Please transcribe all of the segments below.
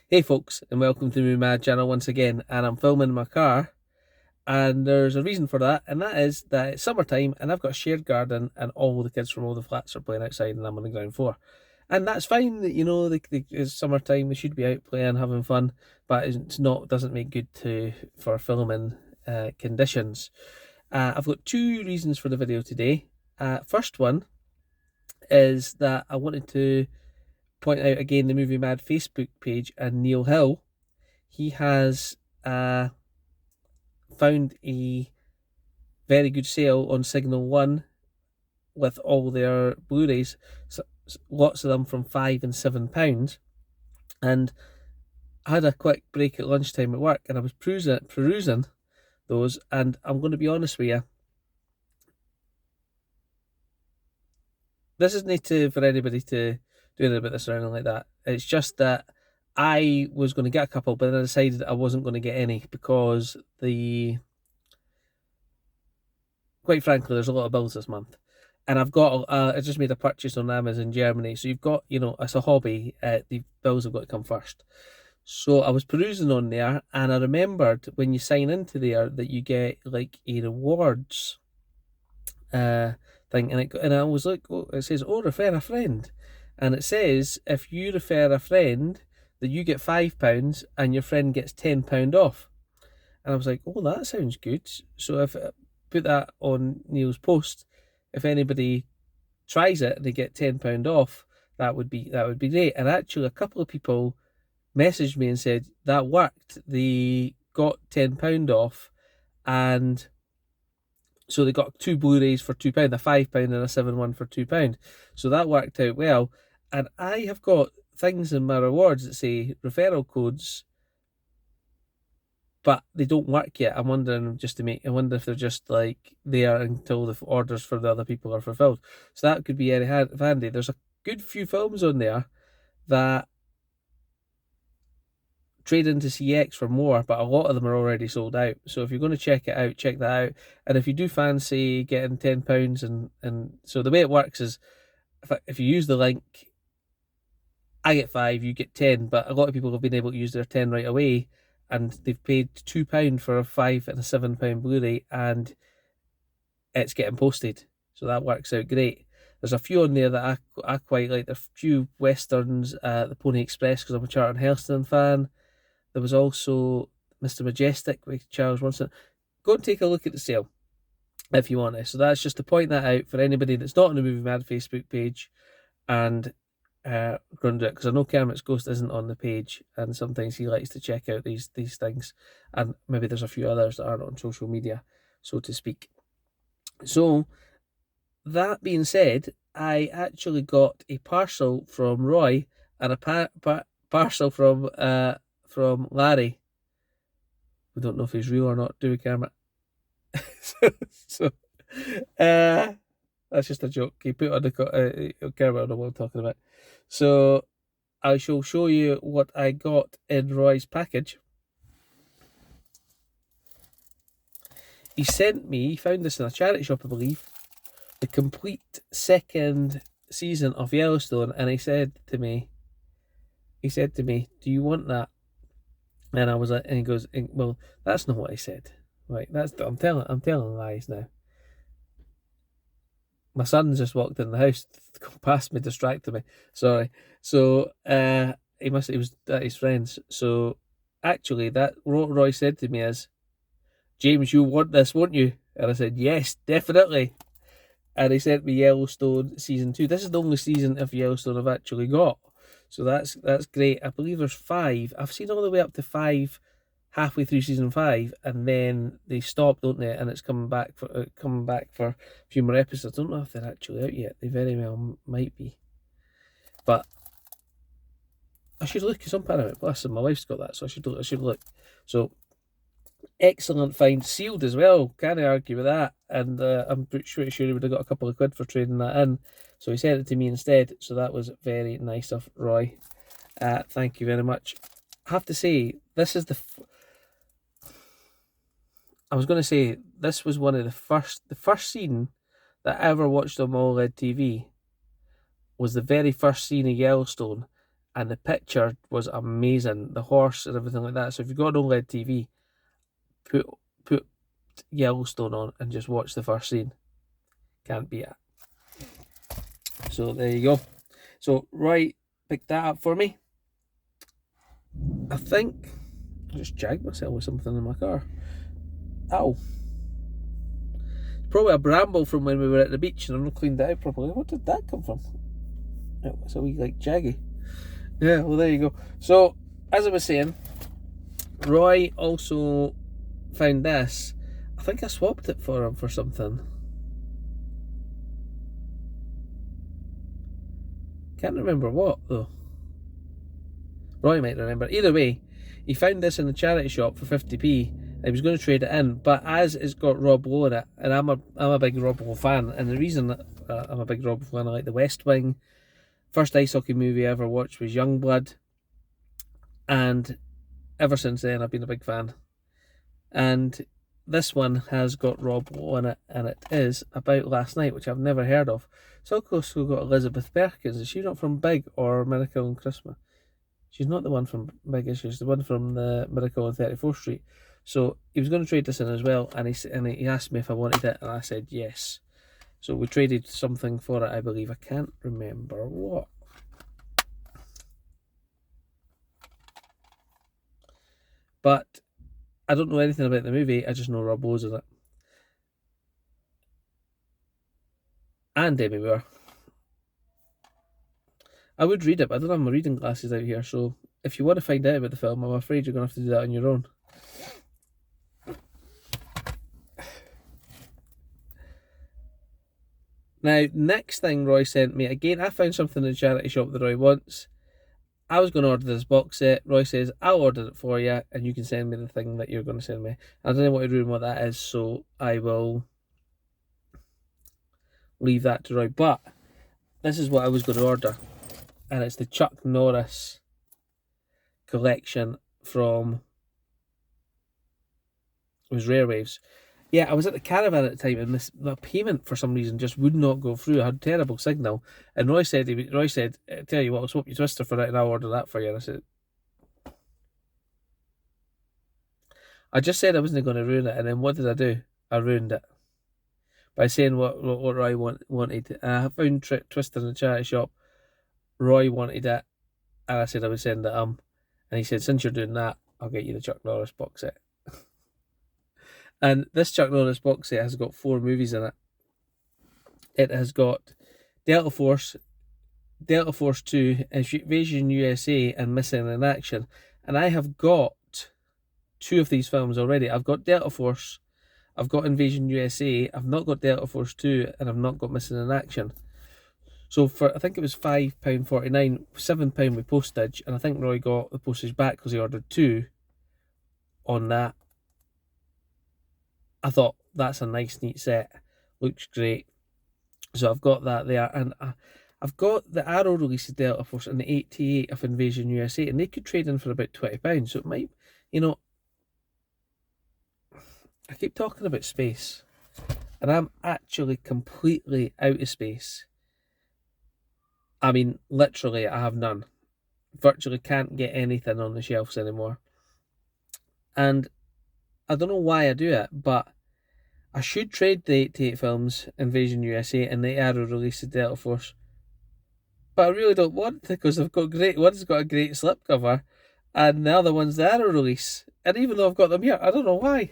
Hey folks, and welcome to Movie Mad channel once again. And I'm filming in my car, and there's a reason for that, and that is that it's summertime and I've got a shared garden, and all the kids from all the flats are playing outside, and I'm on the ground floor. And that's fine, it's summertime, they should be out playing, having fun, but it's not, doesn't make good for filming conditions. I've got two reasons for the video today. First one is that I wanted to point out again the Movie Mad Facebook page and Neil Hill. He has found a very good sale on Signal One with all their Blu-rays, so, lots of them from £5 and £7. And I had a quick break at lunchtime at work, and I was perusing those. And I'm going to be honest with you, this isn't for anybody to do anything about this or anything like that. It's just that I was going to get a couple, but then I decided I wasn't going to get any because quite frankly, there's a lot of bills this month. And I just made a purchase on Amazon Germany. So you've got, it's a hobby. The bills have got to come first. So I was perusing on there, and I remembered when you sign into there that you get like a rewards thing. And I was like, oh, it says, oh, refer a friend. And it says, if you refer a friend, that you get £5 and your friend gets £10 off. And I was like, oh, that sounds good. So if I put that on Neil's post, if anybody tries it and they get £10 off, that would be great. And actually, a couple of people messaged me and said that worked. They got £10 off, and so they got two Blu-rays for £2, a £5 and a 7-1 for £2. So that worked out well. And I have got things in my rewards that say referral codes, but they don't work yet. I wonder if they're just like there until the orders for the other people are fulfilled. So that could be very handy. There's a good few films on there that trade into CX for more, but a lot of them are already sold out. So if you're going to check it out, check that out. And if you do fancy getting £10, and so the way it works is, if you use the link, I get 5, you get 10. But a lot of people have been able to use their 10 right away, and they've paid £2 for a £5 and a £7 Blu-ray, and it's getting posted. So that works out great. There's a few on there that I quite like. There's a few westerns, the Pony Express, because I'm a Charlton Heston fan. There was also Mr. Majestic with Charles Bronson. Go and take a look at the sale if you want to. So that's just to point that out for anybody that's not on the Movie Mad Facebook page, and go and do it, because I know Kermit's Ghost isn't on the page, and sometimes he likes to check out these things, and maybe there's a few others that aren't on social media, so to speak. So that being said, I actually got a parcel from Roy and a parcel from Larry. We don't know if he's real or not, do we, Kermit? so that's just a joke. He put on the Kermit on the wall talking about. So I shall show you what I got in Roy's package. He found this in a charity shop, I believe, the complete second season of Yellowstone, and he said to me, do you want that? And I was like, and he goes, well, that's not what I said. Right, I'm telling lies now. My son just walked in the house, past me, distracted me. Sorry. So he was at his friends. So actually, that what Roy said to me is, James, you want this, won't you? And I said, yes, definitely. And he sent me Yellowstone season 2. This is the only season of Yellowstone I've actually got. So that's great. I believe there's 5. I've seen all the way up to 5 halfway through season 5, and then they stop, don't they? And it's coming back for a few more episodes. I don't know if they're actually out yet. They very well might be. But I should look, because I'm Paramount Plus, and my wife's got that, so I should look. So excellent find, sealed as well. Can't argue with that. And I'm pretty sure he would have got a couple of quid for trading that in. So he sent it to me instead. So that was very nice of Roy. Thank you very much. I have to say, this is I was going to say, this was one of the first scene that I ever watched on OLED TV was the very first scene of Yellowstone. and the picture was amazing. The horse and everything like that. So if you've got an OLED TV, put Yellowstone on and just watch the first scene. Can't beat it. So there you go. So Roy picked that up for me. I think I just jagged myself with something in my car. Ow. Probably a bramble from when we were at the beach and I've not cleaned it out properly. What did that come from? Oh, it's a wee like jaggy. Yeah, well there you go. So as I was saying, Roy also found this. I think I swapped it for him for something. Can't remember what though. Roy might remember. Either way, he found this in the charity shop for 50p. He was going to trade it in, but as it's got Rob Lowe in it, and I'm a big Rob Lowe fan, and the reason that I'm a big Rob Lowe fan, I like The West Wing. First ice hockey movie I ever watched was Youngblood, and ever since then I've been a big fan. And this one has got Rob Lowe in it, and it is about last night, which I've never heard of. It's also got Elizabeth Perkins. Is she not from Big or Miracle on Christmas? She's not the one from Big, is she? She's the one from the Miracle on 34th Street. So he was going to trade this in as well, and he asked me if I wanted it, and I said yes. So we traded something for it, I believe. I can't remember what. But I don't know anything about the movie. I just know Rob Lowe's in it. And Demi Moore. I would read it, but I don't have my reading glasses out here, so if you want to find out about the film, I'm afraid you're going to have to do that on your own. Now, next thing Roy sent me, again, I found something in the charity shop that Roy wants. I was going to order this box set. Roy says, I'll order it for you, and you can send me the thing that you're going to send me. I don't know what to do and what that is, so I will leave that to Roy. But this is what I was going to order, and it's the Chuck Norris collection from, it was Rare Waves. Yeah, I was at the caravan at the time, and the payment for some reason just would not go through. I had terrible signal, and Roy said, "Tell you what, I'll swap your Twister for it, and I'll order that for you." And I said, I just said I wasn't going to ruin it, and then what did I do? I ruined it by saying what Roy wanted. And I found Twister in the charity shop. Roy wanted it, and I said I would send it and he said, since you're doing that, I'll get you the Chuck Norris box set. And this Chuck Norris box set has got 4 movies in it. It has got Delta Force 2, Invasion USA, and Missing in Action. And I have got 2 of these films already. I've got Delta Force, I've got Invasion USA, I've not got Delta Force 2, and I've not got Missing in Action. So for, I think it was £5.49, £7 with postage, and I think Roy got the postage back because he ordered 2 on that. I thought, that's a nice, neat set. Looks great. So I've got that there, and I've got the Arrow release of Delta Force and the 88 of Invasion USA, and they could trade in for about £20. So it might, you know, I keep talking about space, and I'm actually completely out of space. I mean, literally, I have none. Virtually can't get anything on the shelves anymore. And I don't know why I do it, but I should trade the 88 films, Invasion USA, and the Arrow release of Delta Force. But I really don't want to, because they've got great, one's got a great slipcover, and the other one's the Arrow release. And even though I've got them here, I don't know why.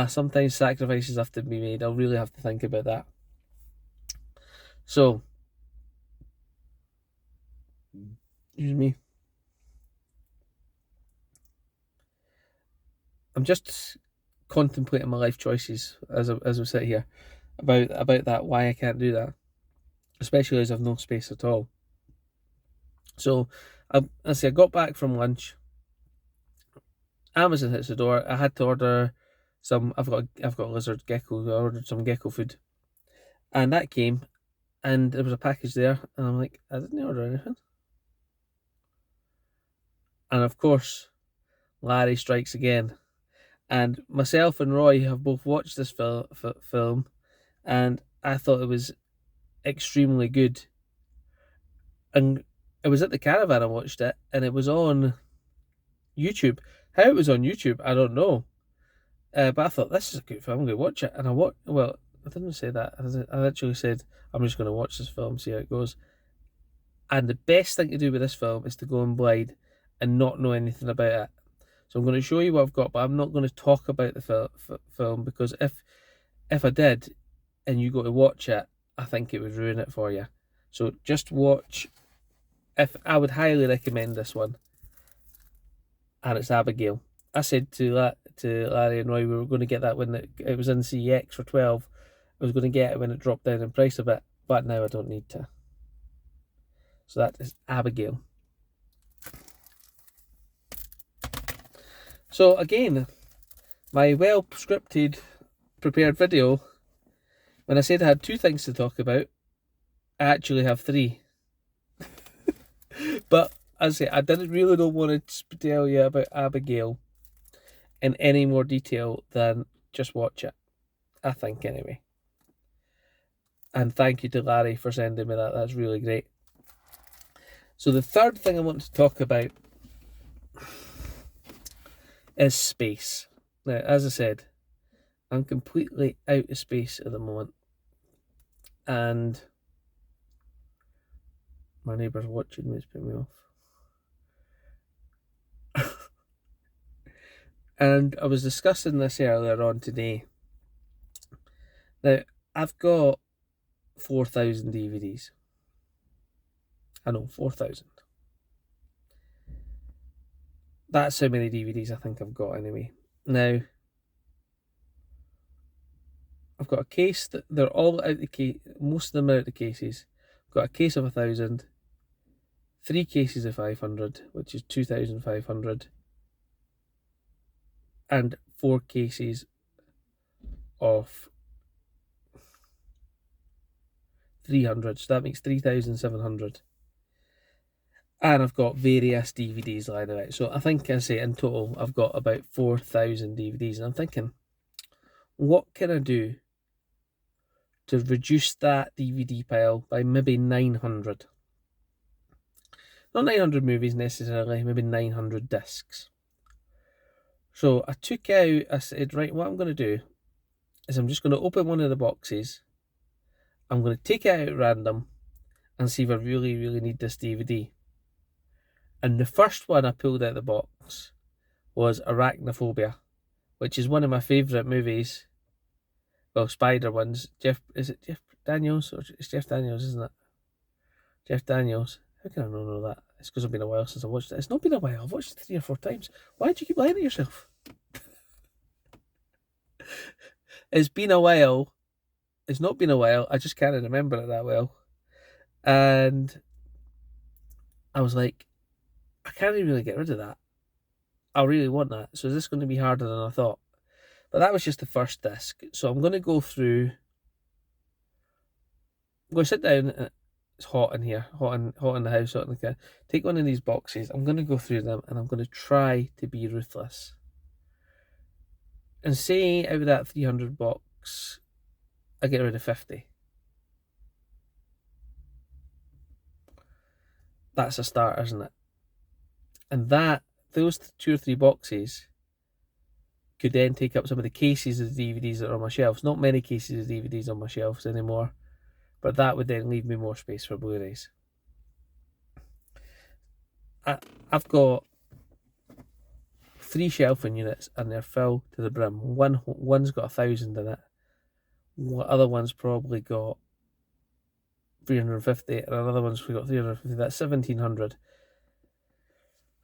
Sometimes sacrifices have to be made. I'll really have to think about that. So, excuse me. I'm just contemplating my life choices as we sit here about that, why I can't do that, especially as I've no space at all. So I got back from lunch. Amazon hits the door. I had to order some. I've got lizard gecko. I ordered some gecko food, and that came, and there was a package there, and I'm like, I didn't order anything. And of course, Larry strikes again. And myself and Roy have both watched this film, and I thought it was extremely good. And it was at the caravan I watched it, and it was on YouTube. How it was on YouTube, I don't know. But I thought, this is a good film, I'm going to watch it. And well, I didn't say that. I actually said, I'm just going to watch this film, see how it goes. And the best thing to do with this film is to go in blind and not know anything about it. So I'm going to show you what I've got, but I'm not going to talk about the film, because if I did and you go to watch it, I think it would ruin it for you. So just watch. I would highly recommend this one, and it's Abigail. I said to Larry and Roy, we were going to get that when it was in CEX for 12. I was going to get it when it dropped down in price a bit, but now I don't need to. So that is Abigail. So again, my well scripted, prepared video, when I said I had 2 things to talk about, I actually have 3. But as I say, I really don't want to tell you about Abigail in any more detail than just watch it, I think, anyway. And thank you to Larry for sending me that. That's really great. So the third thing I want to talk about is space. Now, as I said, I'm completely out of space at the moment. And my neighbour's watching me, it's putting me off. And I was discussing this earlier on today. Now, I've got 4,000 DVDs. I know, 4,000. That's how many DVDs I think I've got anyway. Now, I've got a case that they're all out the case. Most of them are out the cases. I've got a case of 1,000, 3 cases of 500, which is 2,500, and 4 cases of 300. So that makes 3,700. And I've got various DVDs lying about. So I think, I say, in total, I've got about 4,000 DVDs. And I'm thinking, what can I do to reduce that DVD pile by maybe 900? Not 900 movies necessarily, maybe 900 discs. So I took out, I said, right, what I'm going to do is I'm just going to open one of the boxes. I'm going to take it out at random and see if I really, really need this DVD. And the first one I pulled out of the box was Arachnophobia, which is one of my favourite movies. Well, spider ones. Is it Jeff Daniels? Or it's Jeff Daniels, isn't it? Jeff Daniels. How can I not know that? It's because it's been a while since I watched it. It's not been a while. I've watched it 3 or 4 times. Why do you keep lying to yourself? It's been a while. It's not been a while. I just can't remember it that well. And I was like, I can't really get rid of that. I really want that. So is this going to be harder than I thought? But that was just the first disc. So I'm going to go through. I'm going to sit down. It's hot in here. Hot in the house. Hot in the car. Take one of these boxes. I'm going to go through them and I'm going to try to be ruthless. And say out of that 300 box, I get rid of 50. That's a start, isn't it? And those 2 or 3 boxes could then take up some of the cases of the DVDs that are on my shelves. Not many cases of DVDs on my shelves anymore, but that would then leave me more space for Blu-rays. I've got 3 shelving units and they're full to the brim. One's got 1,000 in it. The other one's probably got 350 and another one's got 350. That's 1,700.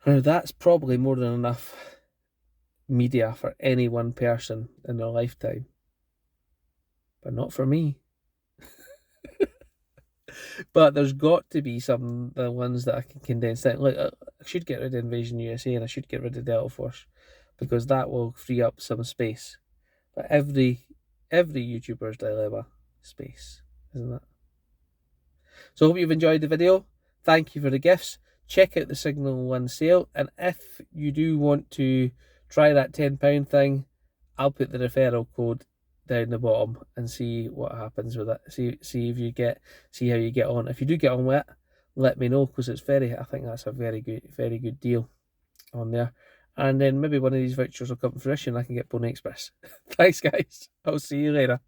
Now that's probably more than enough media for any one person in their lifetime, but not for me. But there's got to be the ones that I can condense down. Like I should get rid of Invasion USA and I should get rid of Delta Force, because that will free up some space. But every YouTuber's dilemma, space, isn't it? So I hope you've enjoyed the video. Thank you for the gifts. Check out the Signal One sale, and if you do want to try that £10 thing, I'll put the referral code down the bottom and see what happens with it. See if you see how you get on. If you do get on with it, let me know, because I think that's a very good deal on there. And then maybe one of these vouchers will come to fruition. I can get Pony Express. Thanks, guys. I'll see you later.